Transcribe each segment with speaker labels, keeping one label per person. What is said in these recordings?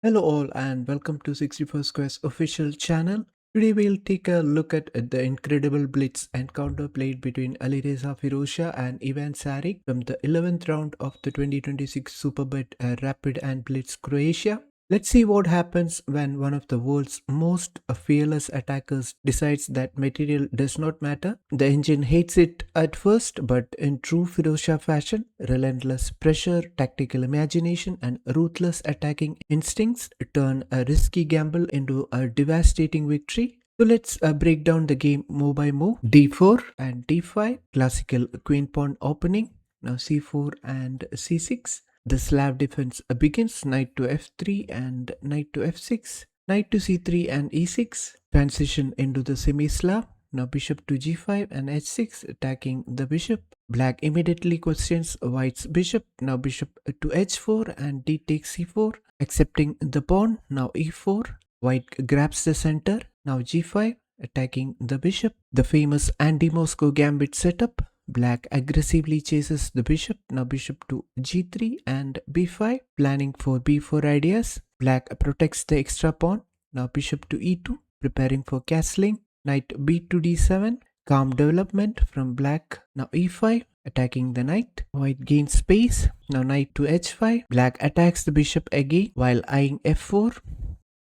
Speaker 1: Hello all and welcome to 64 Squares official channel. Today we'll take a look at the incredible Blitz encounter played between Alireza FIROUZJA and Ivan Šarić from the 11th round of the 2026 Superbet Rapid and Blitz Croatia. Let's see what happens when one of the world's most fearless attackers decides that material does not matter. The engine hates it at first, but in true FIROUZJA fashion, relentless pressure, tactical imagination, and ruthless attacking instincts turn a risky gamble into a devastating victory. So let's break down the game move by move. D4 and D5, classical queen pawn opening. Now C4 and C6. The Slav defense begins knight to f3 and knight to f6, knight to c3 and e6, transition into the semi-Slav. Now bishop to g5 and h6 attacking the bishop. Black immediately questions white's bishop. Now bishop to h4 and d takes c4, accepting the pawn. Now e4, white grabs the center. Now g5 attacking the bishop. The famous Anti-Moscow Gambit setup. Black aggressively chases the bishop. Now bishop to g3 and b5, planning for b4 ideas. Black protects the extra pawn. Now bishop to e2, preparing for castling. Knight b to d7, calm development from black. Now e5, attacking the knight. White gains space. Now knight to h5. Black attacks the bishop again while eyeing f4.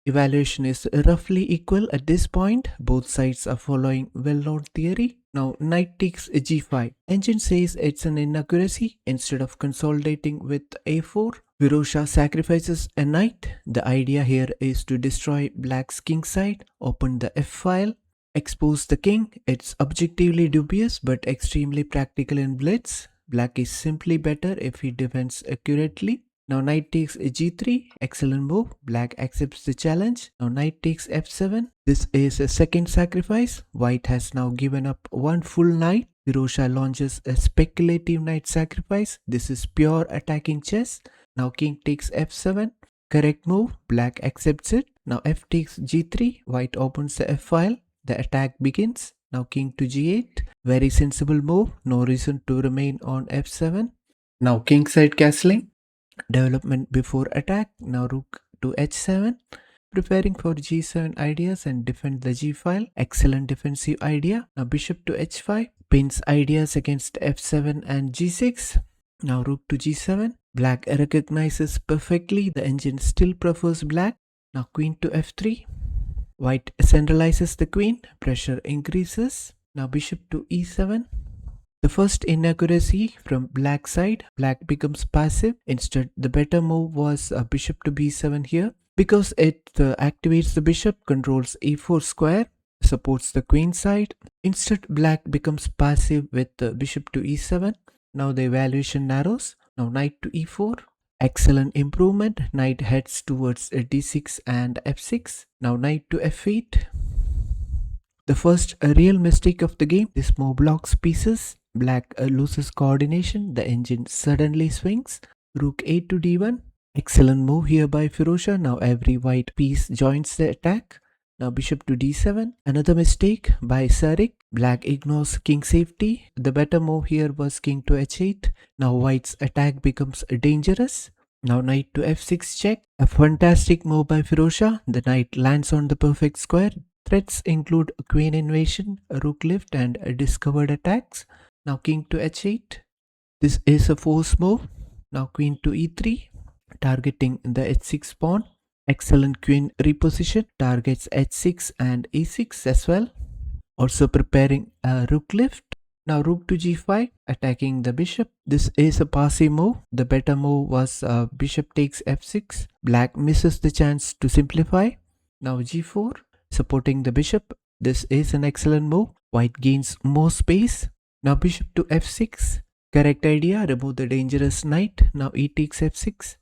Speaker 1: Evaluation is roughly equal at this point. Both sides are following well-known theory. Now knight takes g5. Engine says it's an inaccuracy. Instead of consolidating with a4, FIROUZJA sacrifices a knight. The idea here is to destroy black's king side, open the f-file, expose the king. It's objectively dubious but extremely practical in Blitz. Black is simply better if he defends accurately. Now knight takes g3, excellent move. Black accepts the challenge. Now knight takes f7. This is a second sacrifice. White has now given up one full knight. FIROUZJA launches a speculative knight sacrifice. This is pure attacking chess. Now king takes f7. Correct move. Black accepts it. Now f takes g3. White opens the f-file. The attack begins. Now king to g8. Very sensible move. No reason to remain on f7. Now kingside castling. Development before attack. Now rook to h7, preparing for g7 ideas and defend the g file. Excellent defensive idea. Now bishop to h5, pins ideas against f7 and g6. Now rook to g7. Black recognizes perfectly the engine still prefers black. Now queen to f3. White centralizes the queen. Pressure increases. Now bishop to e7. The first inaccuracy from black side. Black becomes passive. Instead, the better move was bishop to b7 here, because it activates the bishop, controls e4 square, supports the queen side. Instead, black becomes passive with bishop to e7. Now the evaluation narrows. Now knight to e4. Excellent improvement. Knight heads towards d6 and f6. Now knight to f8. The first real mistake of the game. This move blocks pieces. Black loses coordination. The engine suddenly swings. Rook a to d1. Excellent move here by FIROUZJA. Now every white piece joins the attack. Now bishop to d7. Another mistake by Šarić. Black ignores king safety. The better move here was king to h8. Now white's attack becomes dangerous. Now knight to f6 check. A fantastic move by FIROUZJA. The knight lands on the perfect square. Threats include queen invasion, rook lift, and discovered attacks. Now king to h8. This is a force move. Now queen to e3, targeting the h6 pawn. Excellent queen reposition, targets h6 and e6 as well. Also preparing a rook lift. Now rook to g5, attacking the bishop. This is a passive move. The better move was bishop takes f6. Black misses the chance to simplify. Now g4, supporting the bishop. This is an excellent move. White gains more space. Now bishop to f6. Correct idea, remove the dangerous knight. Now e takes f6.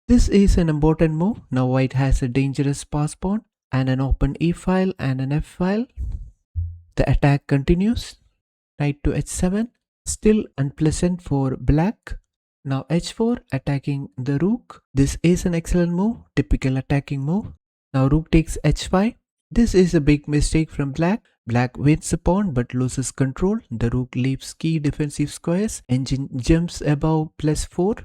Speaker 1: This is an important move. Now white has a dangerous pass pawn and an open e file and an f file. The attack continues. Knight to h7. Still unpleasant for black. Now h4, attacking the rook. This is an excellent move, typical attacking move. Now rook takes h5. This is a big mistake from black. Black wins a pawn but loses control. The rook leaves key defensive squares. Engine jumps above +4.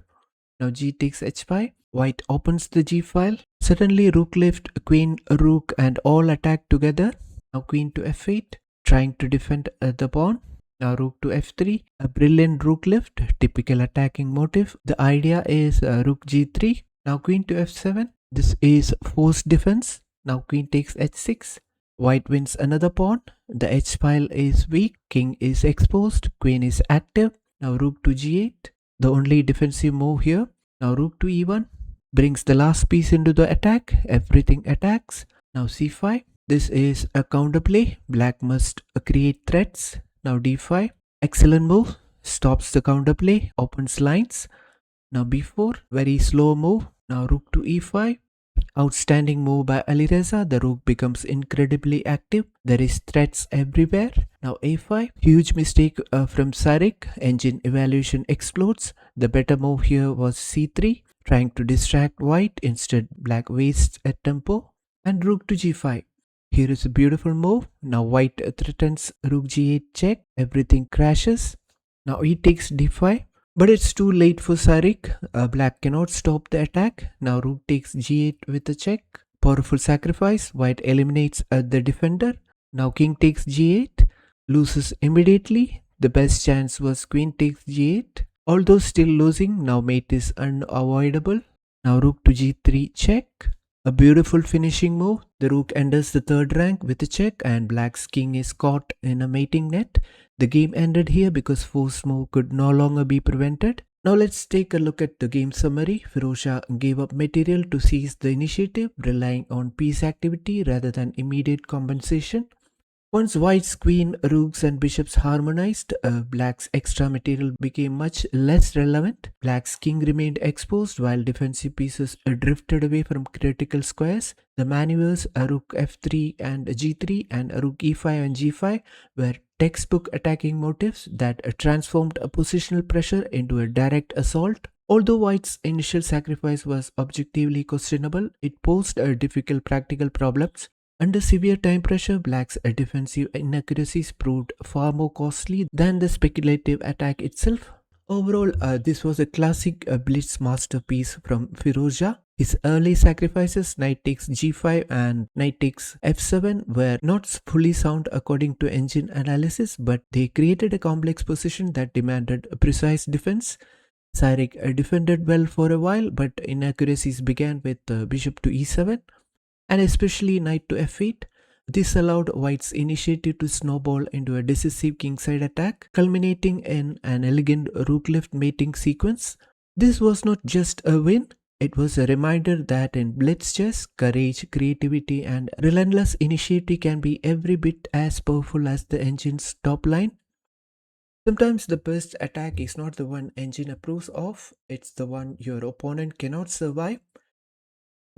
Speaker 1: Now g takes h5. White opens the g file. Suddenly rook left, queen, rook and all attack together. Now queen to f8, trying to defend the pawn. Now rook to f3, a brilliant rook left, typical attacking motive. The idea is rook g3. Now queen to f7. This is forced defense. Now queen takes h6. White wins another pawn. The h file is weak. King is exposed. Queen is active. Now rook to g8. The only defensive move here. Now rook to e1. Brings the last piece into the attack. Everything attacks. Now c5. This is a counterplay. Black must create threats. Now d5. Excellent move. Stops the counterplay. Opens lines. Now b4. Very slow move. Now rook to e5. Outstanding move by Alireza. The rook becomes incredibly active. There is threats everywhere. Now a5. Huge mistake from Šarić. Engine evaluation explodes. The better move here was c3. Trying to distract white. Instead black wastes a tempo. And rook to g5. Here is a beautiful move. Now white threatens rook g8 check. Everything crashes. Now he takes d5. But it's too late for Šarić. Black cannot stop the attack. Now rook takes g8 with a check. Powerful sacrifice. White eliminates the defender. Now king takes g8. Loses immediately. The best chance was queen takes g8. Although still losing, now mate is unavoidable. Now rook to g3 check. A beautiful finishing move. The rook enters the third rank with a check and black's king is caught in a mating net. The game ended here because forced move could no longer be prevented. Now let's take a look at the game summary. FIROUZJA gave up material to seize the initiative, relying on piece activity rather than immediate compensation. Once white's queen, rooks and bishops harmonized, black's extra material became much less relevant. Black's king remained exposed while defensive pieces drifted away from critical squares. The maneuvers rook f3 and g3 and rook e5 and g5 were textbook attacking motives that transformed a positional pressure into a direct assault. Although white's initial sacrifice was objectively questionable, it posed difficult practical problems. Under severe time pressure, black's defensive inaccuracies proved far more costly than the speculative attack itself. Overall, this was a classic Blitz masterpiece from FIROUZJA. His early sacrifices, knight takes g5 and knight takes f7, were not fully sound according to engine analysis, but they created a complex position that demanded a precise defense. Šarić defended well for a while, but inaccuracies began with bishop to e7. And especially knight to f8. This allowed white's initiative to snowball into a decisive kingside attack, culminating in an elegant rook left mating sequence. This was not just a win, it was a reminder that in blitz chess, courage, creativity and relentless initiative can be every bit as powerful as the engine's top line. Sometimes the best attack is not the one engine approves of, it's the one your opponent cannot survive.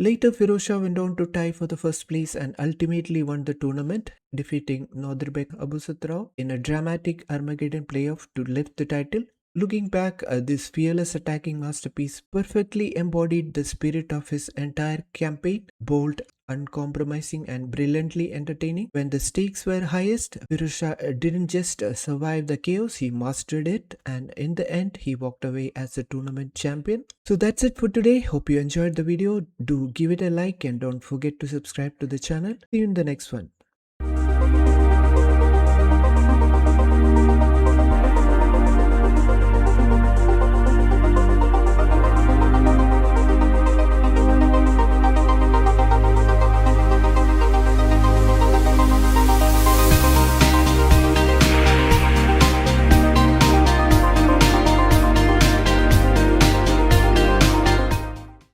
Speaker 1: Later, FIROUZJA went on to tie for the first place and ultimately won the tournament, defeating Nodirbek Abusatrov in a dramatic Armageddon playoff to lift the title. Looking back, this fearless attacking masterpiece perfectly embodied the spirit of his entire campaign, bold, uncompromising and brilliantly entertaining. When the stakes were highest, FIROUZJA didn't just survive the chaos, he mastered it, and in the end he walked away as the tournament champion. So that's it for today. Hope you enjoyed the video. Do give it a like and don't forget to subscribe to the channel. See you in the next one.